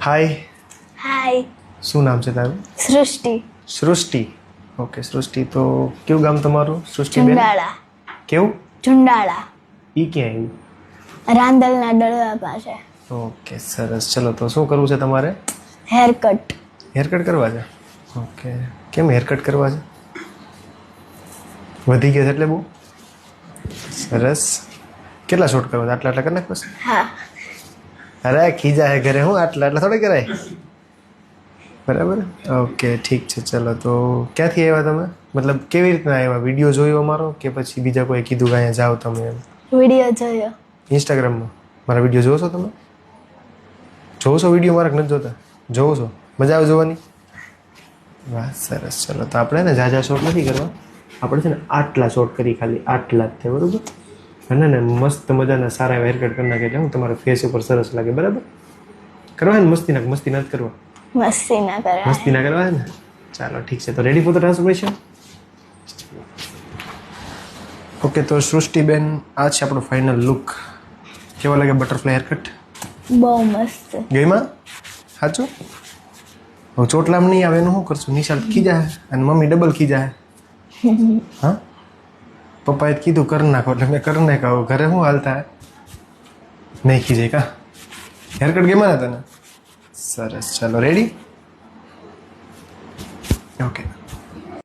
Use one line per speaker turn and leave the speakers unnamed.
હાય,
હાય.
શું નામ છે તારું?
સૃષ્ટિ.
સૃષ્ટિ. ઓકે સૃષ્ટિ, તો કેવું ગામ તમારું સૃષ્ટિબેન?
ઝુંડાળા.
કેવું?
ઝુંડાળા.
ઈ ક્યાં
રાંદલના ડળવા પાસે.
આવ્યું? ઓકે સરસ. ચલો તો શું કરવું છે તમારે?
હેરકટ.
હેરકટ કરવા છે? ઓકે, કેમ હેરકટ કરવા છે? વધી ગયા છે એટલે બહુ સરસ. કેટલા શોટ કરવા છે? આટલા કરી નાખ બસ.
હા.
અરે ખીજા હે ઘરે, હું આટલા થોડી કરાય. બરાબર, ઓકે ઠીક છે. ચલો તો ક્યાંથી આવ્યા તમે? મતલબ કેવી રીતના આવ્યા? વિડીયો જોયો અમારો કે પછી બીજા કોઈ કીધું કે અહીંયા જાઓ તમે એમ?
વિડીયો જોયો.
ઇન્સ્ટાગ્રામમાં મારા વિડીયો જોવો છો તમે? જોવો છો વિડીયો મારા નથી જોતા? જોવો છો? મજા આવે જોવાની? વાહ સરસ. ચલો તો આપણે ને ઝાઝા શોટ નથી કરવા, આપણે છે ને આટલા શોટ કરી, ખાલી આટલા જ થાય. બરાબર? અને ને મસ્ત મજાના સારા એવા હેરકટ કરી નાખે એટલે હું તમારા ફેસ ઉપર સરસ લાગે. બરાબર? કરવા ને મસ્તી નથી કરવા.
મસ્તી ના કરાય.
મસ્તી ના કરવા ને. ચાલો ઠીક છે. તો ready for the transformation? Okay તો સૃષ્ટિબેન, આ છે આપણો ફાઇનલ લુક. કેવો લાગે બટરફ્લાય હેરકટ?
બહુ મસ્ત.
ગઈમાં? સાચું? હવે ચોટલામ નહીં આવે એનું શું કરશું? નિશાળ ખીજા અને મમ્મી ડબલ ખીજા. હા, પપ્પાએ કીધું કરી નાખો એટલે મેં કરી નાખ્યા. ઘરે શું હાલતા નહીં ખીજાય કા? હેરકટ ગેમાં ને તને? સરસ. ચાલો રેડી? ઓકે.